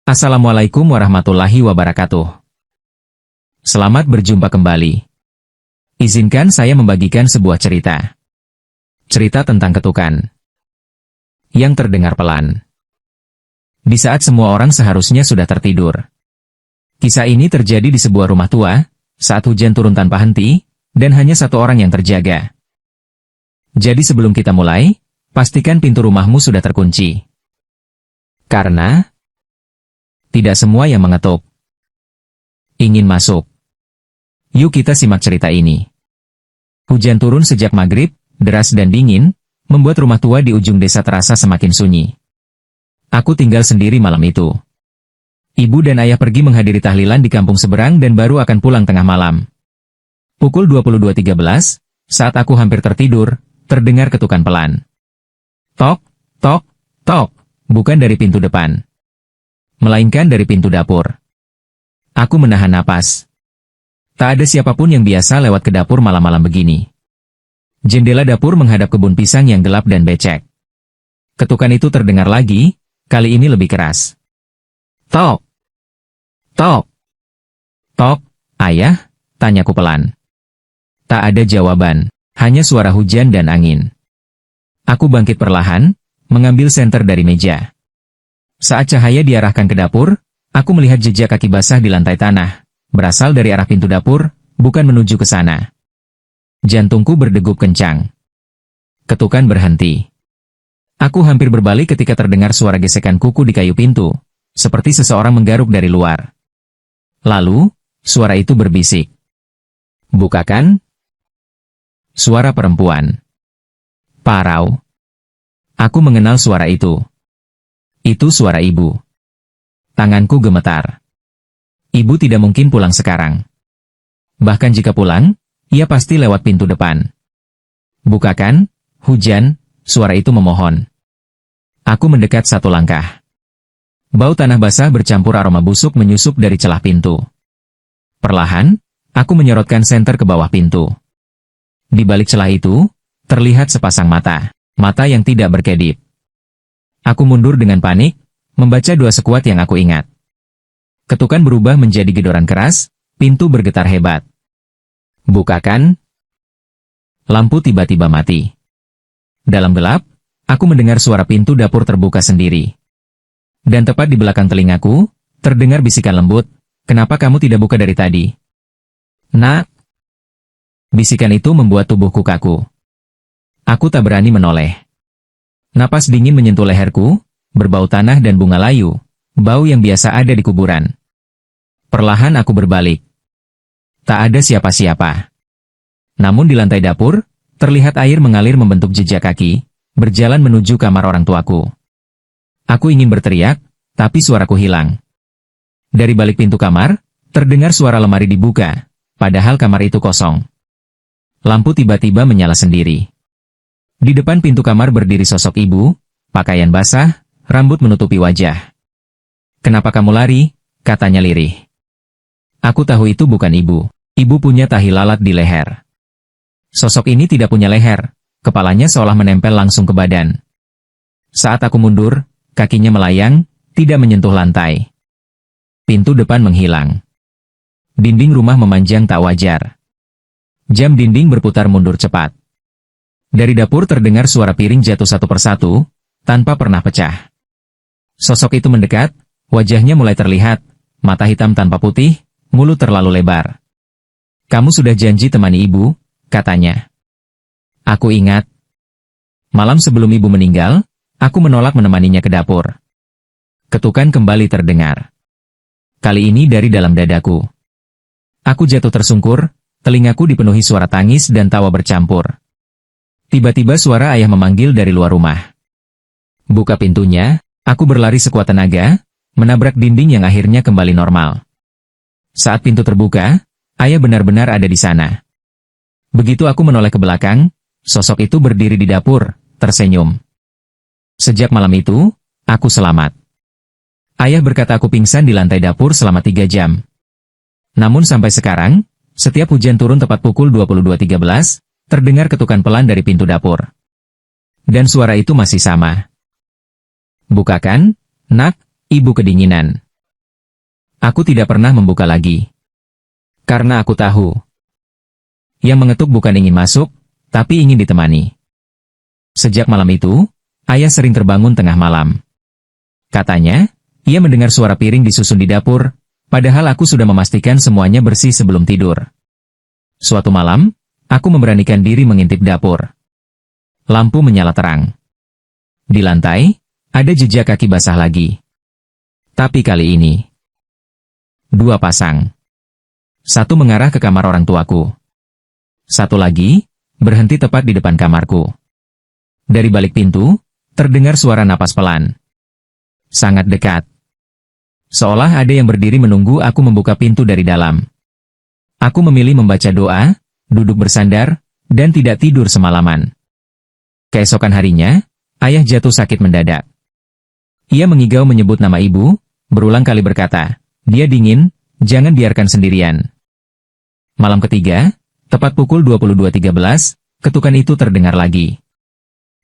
Assalamualaikum warahmatullahi wabarakatuh. Selamat berjumpa kembali. Izinkan saya membagikan sebuah cerita. Cerita tentang ketukan yang terdengar pelan. Di saat semua orang seharusnya sudah tertidur. Kisah ini terjadi di sebuah rumah tua, saat hujan turun tanpa henti, dan hanya satu orang yang terjaga. Jadi sebelum kita mulai, pastikan pintu rumahmu sudah terkunci. Karena tidak semua yang mengetuk ingin masuk. Yuk kita simak cerita ini. Hujan turun sejak maghrib, deras dan dingin, membuat rumah tua di ujung desa terasa semakin sunyi. Aku tinggal sendiri malam itu. Ibu dan ayah pergi menghadiri tahlilan di kampung seberang dan baru akan pulang tengah malam. Pukul 22.13, saat aku hampir tertidur, terdengar ketukan pelan. Tok, tok, tok, bukan dari pintu depan, melainkan dari pintu dapur. Aku menahan napas. Tak ada siapapun yang biasa lewat ke dapur malam-malam begini. Jendela dapur menghadap kebun pisang yang gelap dan becek. Ketukan itu terdengar lagi, kali ini lebih keras. Tok! Tok! Tok, ayah? Tanyaku pelan. Tak ada jawaban, hanya suara hujan dan angin. Aku bangkit perlahan, mengambil senter dari meja. Saat cahaya diarahkan ke dapur, aku melihat jejak kaki basah di lantai tanah, berasal dari arah pintu dapur, bukan menuju ke sana. Jantungku berdegup kencang. Ketukan berhenti. Aku hampir berbalik ketika terdengar suara gesekan kuku di kayu pintu, seperti seseorang menggaruk dari luar. Lalu, suara itu berbisik. Bukakan. Suara perempuan. Parau. Aku mengenal suara itu. Itu suara ibu. Tanganku gemetar. Ibu tidak mungkin pulang sekarang. Bahkan jika pulang, ia pasti lewat pintu depan. Bukakan, hujan, suara itu memohon. Aku mendekat satu langkah. Bau tanah basah bercampur aroma busuk menyusup dari celah pintu. Perlahan, aku menyorotkan senter ke bawah pintu. Di balik celah itu, terlihat sepasang mata, mata yang tidak berkedip. Aku mundur dengan panik, membaca doa sekuat yang aku ingat. Ketukan berubah menjadi gedoran keras, pintu bergetar hebat. Bukakan. Lampu tiba-tiba mati. Dalam gelap, aku mendengar suara pintu dapur terbuka sendiri. Dan tepat di belakang telingaku, terdengar bisikan lembut, "Kenapa kamu tidak buka dari tadi?" Nak. Bisikan itu membuat tubuhku kaku. Aku tak berani menoleh. Napas dingin menyentuh leherku, berbau tanah dan bunga layu, bau yang biasa ada di kuburan. Perlahan aku berbalik. Tak ada siapa-siapa. Namun di lantai dapur, terlihat air mengalir membentuk jejak kaki, berjalan menuju kamar orang tuaku. Aku ingin berteriak, tapi suaraku hilang. Dari balik pintu kamar, terdengar suara lemari dibuka, padahal kamar itu kosong. Lampu tiba-tiba menyala sendiri. Di depan pintu kamar berdiri sosok ibu, pakaian basah, rambut menutupi wajah. "Kenapa kamu lari?" katanya lirih. Aku tahu itu bukan ibu. Ibu punya tahi lalat di leher. Sosok ini tidak punya leher, kepalanya seolah menempel langsung ke badan. Saat aku mundur, kakinya melayang, tidak menyentuh lantai. Pintu depan menghilang. Dinding rumah memanjang tak wajar. Jam dinding berputar mundur cepat. Dari dapur terdengar suara piring jatuh satu persatu, tanpa pernah pecah. Sosok itu mendekat, wajahnya mulai terlihat, mata hitam tanpa putih, mulut terlalu lebar. "Kamu sudah janji temani ibu," katanya. Aku ingat. Malam sebelum ibu meninggal, aku menolak menemaninya ke dapur. Ketukan kembali terdengar. Kali ini dari dalam dadaku. Aku jatuh tersungkur, telingaku dipenuhi suara tangis dan tawa bercampur. Tiba-tiba suara ayah memanggil dari luar rumah. Buka pintunya, aku berlari sekuat tenaga, menabrak dinding yang akhirnya kembali normal. Saat pintu terbuka, ayah benar-benar ada di sana. Begitu aku menoleh ke belakang, sosok itu berdiri di dapur, tersenyum. Sejak malam itu, aku selamat. Ayah berkata aku pingsan di lantai dapur selama 3 jam. Namun sampai sekarang, setiap hujan turun tepat pukul 22.13, terdengar ketukan pelan dari pintu dapur. Dan suara itu masih sama. "Bukakan, nak," ibu kedinginan. Aku tidak pernah membuka lagi. Karena aku tahu. Yang mengetuk bukan ingin masuk, tapi ingin ditemani. Sejak malam itu, ayah sering terbangun tengah malam. Katanya, ia mendengar suara piring disusun di dapur, padahal aku sudah memastikan semuanya bersih sebelum tidur. Suatu malam, aku memberanikan diri mengintip dapur. Lampu menyala terang. Di lantai, ada jejak kaki basah lagi. Tapi kali ini, 2 pasang. Satu mengarah ke kamar orang tuaku. Satu lagi, berhenti tepat di depan kamarku. Dari balik pintu, terdengar suara napas pelan. Sangat dekat. Seolah ada yang berdiri menunggu aku membuka pintu dari dalam. Aku memilih membaca doa, duduk bersandar, dan tidak tidur semalaman. Keesokan harinya, ayah jatuh sakit mendadak. Ia mengigau menyebut nama ibu, berulang kali berkata, "Dia dingin, jangan biarkan sendirian." Malam ketiga, tepat pukul 22.13, ketukan itu terdengar lagi.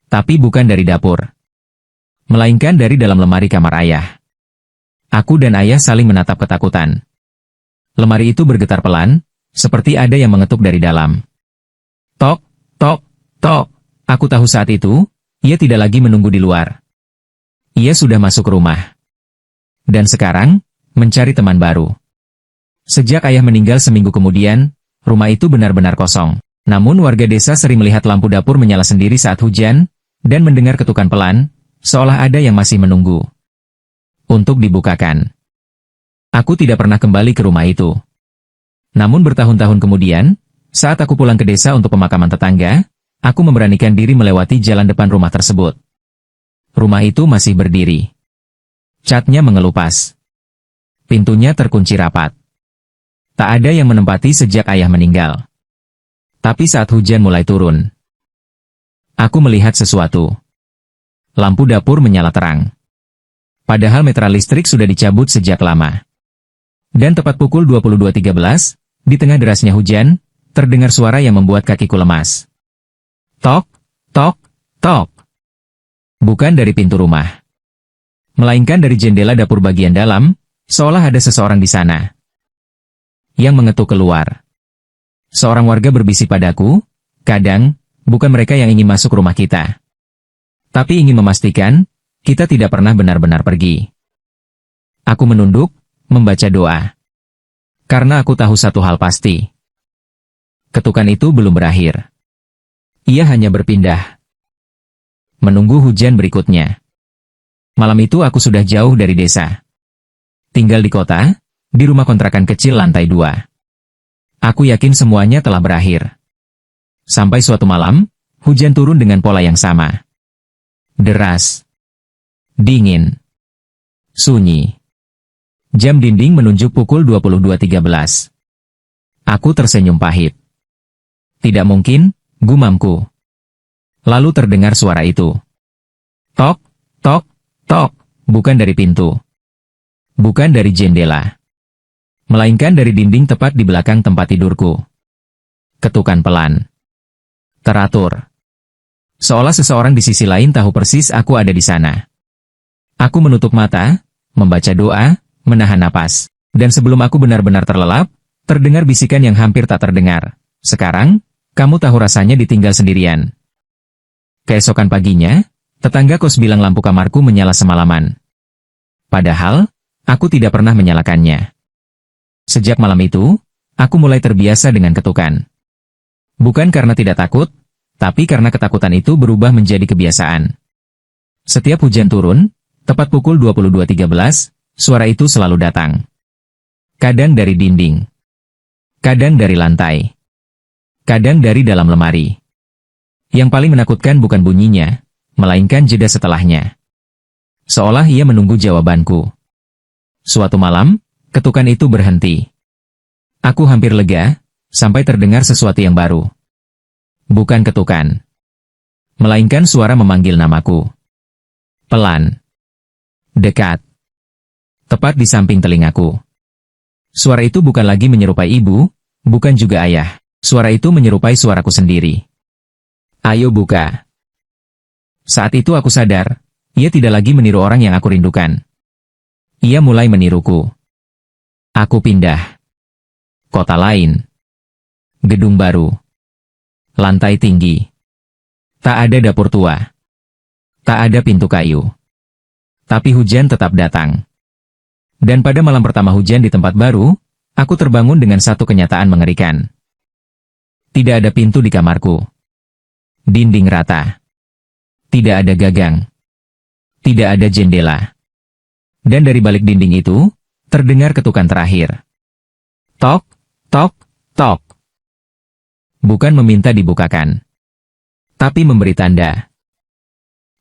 Tapi bukan dari dapur. Melainkan dari dalam lemari kamar ayah. Aku dan ayah saling menatap ketakutan. Lemari itu bergetar pelan, seperti ada yang mengetuk dari dalam. Tok, tok, tok. Aku tahu saat itu, ia tidak lagi menunggu di luar. Ia sudah masuk rumah. Dan sekarang, mencari teman baru. Sejak ayah meninggal seminggu kemudian, rumah itu benar-benar kosong. Namun warga desa sering melihat lampu dapur menyala sendiri saat hujan, dan mendengar ketukan pelan, seolah ada yang masih menunggu untuk dibukakan. Aku tidak pernah kembali ke rumah itu. Namun bertahun-tahun kemudian, saat aku pulang ke desa untuk pemakaman tetangga, aku memberanikan diri melewati jalan depan rumah tersebut. Rumah itu masih berdiri. Catnya mengelupas. Pintunya terkunci rapat. Tak ada yang menempati sejak ayah meninggal. Tapi saat hujan mulai turun, aku melihat sesuatu. Lampu dapur menyala terang. Padahal metra listrik sudah dicabut sejak lama. Dan tepat pukul 22.13, di tengah derasnya hujan, terdengar suara yang membuat kakiku lemas. Tok, tok, tok. Bukan dari pintu rumah. Melainkan dari jendela dapur bagian dalam, seolah ada seseorang di sana yang mengetuk keluar. Seorang warga berbisik padaku, "Kadang, bukan mereka yang ingin masuk rumah kita. Tapi ingin memastikan, kita tidak pernah benar-benar pergi." Aku menunduk, membaca doa. Karena aku tahu satu hal pasti. Ketukan itu belum berakhir. Ia hanya berpindah. Menunggu hujan berikutnya. Malam itu aku sudah jauh dari desa. Tinggal di kota, di rumah kontrakan kecil lantai 2. Aku yakin semuanya telah berakhir. Sampai suatu malam, hujan turun dengan pola yang sama. Deras. Dingin. Sunyi. Jam dinding menunjuk pukul 22.13. Aku tersenyum pahit. Tidak mungkin, gumamku. Lalu terdengar suara itu. Tok, tok, tok, bukan dari pintu. Bukan dari jendela. Melainkan dari dinding tepat di belakang tempat tidurku. Ketukan pelan. Teratur. Seolah seseorang di sisi lain tahu persis aku ada di sana. Aku menutup mata, membaca doa, menahan napas. Dan sebelum aku benar-benar terlelap, terdengar bisikan yang hampir tak terdengar. "Sekarang, kamu tahu rasanya ditinggal sendirian." Keesokan paginya, tetangga kos bilang lampu kamarku menyala semalaman. Padahal, aku tidak pernah menyalakannya. Sejak malam itu, aku mulai terbiasa dengan ketukan. Bukan karena tidak takut, tapi karena ketakutan itu berubah menjadi kebiasaan. Setiap hujan turun, tepat pukul 22.13, suara itu selalu datang. Kadang dari dinding. Kadang dari lantai. Kadang dari dalam lemari. Yang paling menakutkan bukan bunyinya, melainkan jeda setelahnya. Seolah ia menunggu jawabanku. Suatu malam, ketukan itu berhenti. Aku hampir lega, sampai terdengar sesuatu yang baru. Bukan ketukan. Melainkan suara memanggil namaku. Pelan. Dekat. Tepat di samping telingaku. Suara itu bukan lagi menyerupai ibu, bukan juga ayah. Suara itu menyerupai suaraku sendiri. "Ayo buka." Saat itu aku sadar, ia tidak lagi meniru orang yang aku rindukan. Ia mulai meniruku. Aku pindah. Kota lain. Gedung baru. Lantai tinggi. Tak ada dapur tua. Tak ada pintu kayu. Tapi hujan tetap datang. Dan pada malam pertama hujan di tempat baru, aku terbangun dengan satu kenyataan mengerikan. Tidak ada pintu di kamarku. Dinding rata. Tidak ada gagang. Tidak ada jendela. Dan dari balik dinding itu, terdengar ketukan terakhir. Tok, tok, tok. Bukan meminta dibukakan. Tapi memberi tanda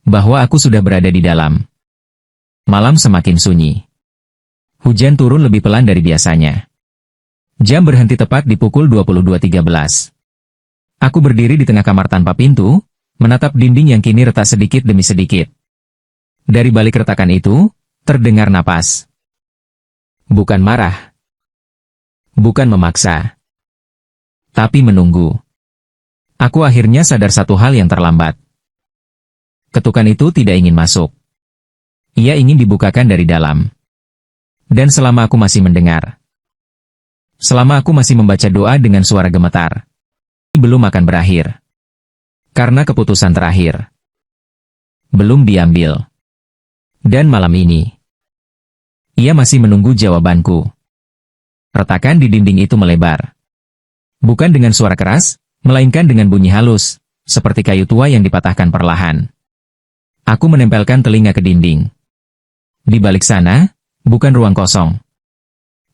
bahwa aku sudah berada di dalam. Malam semakin sunyi. Hujan turun lebih pelan dari biasanya. Jam berhenti tepat di pukul 22.13. Aku berdiri di tengah kamar tanpa pintu, menatap dinding yang kini retak sedikit demi sedikit. Dari balik retakan itu, terdengar napas. Bukan marah. Bukan memaksa. Tapi menunggu. Aku akhirnya sadar satu hal yang terlambat. Ketukan itu tidak ingin masuk. Ia ingin dibukakan dari dalam. Dan selama aku masih mendengar, selama aku masih membaca doa dengan suara gemetar, belum akan berakhir. Karena keputusan terakhir belum diambil. Dan malam ini, ia masih menunggu jawabanku. Retakan di dinding itu melebar. Bukan dengan suara keras, melainkan dengan bunyi halus, seperti kayu tua yang dipatahkan perlahan. Aku menempelkan telinga ke dinding. Di balik sana, bukan ruang kosong.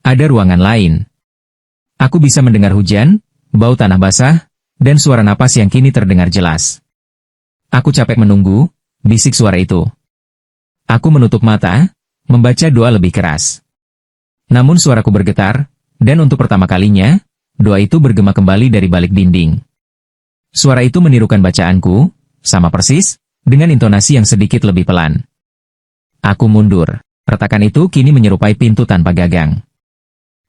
Ada ruangan lain. Aku bisa mendengar hujan, bau tanah basah, dan suara napas yang kini terdengar jelas. Aku capek menunggu, bisik suara itu. Aku menutup mata, membaca doa lebih keras. Namun suaraku bergetar, dan untuk pertama kalinya, doa itu bergema kembali dari balik dinding. Suara itu menirukan bacaanku, sama persis, dengan intonasi yang sedikit lebih pelan. Aku mundur. Retakan itu kini menyerupai pintu tanpa gagang.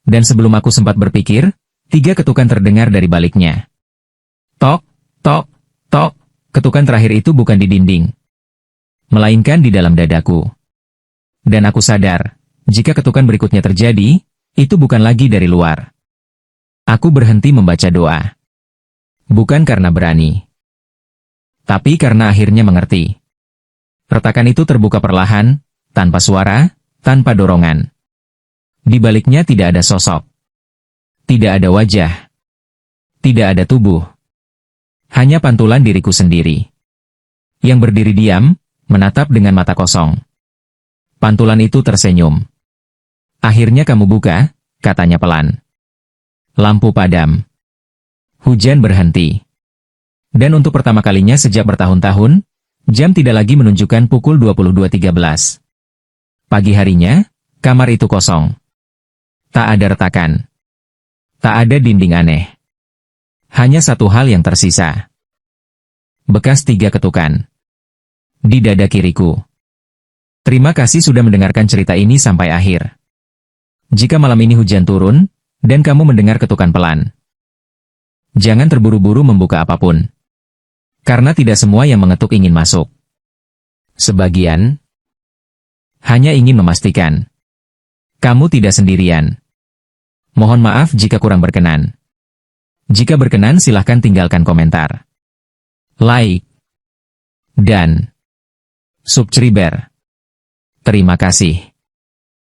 Dan sebelum aku sempat berpikir, 3 ketukan terdengar dari baliknya. Tok, tok, tok. Ketukan terakhir itu bukan di dinding, melainkan di dalam dadaku. Dan aku sadar, jika ketukan berikutnya terjadi, itu bukan lagi dari luar. Aku berhenti membaca doa. Bukan karena berani, tapi karena akhirnya mengerti. Retakan itu terbuka perlahan, tanpa suara, tanpa dorongan. Di baliknya tidak ada sosok. Tidak ada wajah. Tidak ada tubuh. Hanya pantulan diriku sendiri. Yang berdiri diam, menatap dengan mata kosong. Pantulan itu tersenyum. Akhirnya kamu buka, katanya pelan. Lampu padam. Hujan berhenti. Dan untuk pertama kalinya sejak bertahun-tahun, jam tidak lagi menunjukkan pukul 22.13. Pagi harinya, kamar itu kosong. Tak ada retakan. Tak ada dinding aneh. Hanya satu hal yang tersisa. Bekas 3 ketukan. Di dada kiriku. Terima kasih sudah mendengarkan cerita ini sampai akhir. Jika malam ini hujan turun, dan kamu mendengar ketukan pelan, jangan terburu-buru membuka apapun. Karena tidak semua yang mengetuk ingin masuk. Sebagian hanya ingin memastikan kamu tidak sendirian. Mohon maaf jika kurang berkenan. Jika berkenan silahkan tinggalkan komentar, like, dan subscribe. Terima kasih.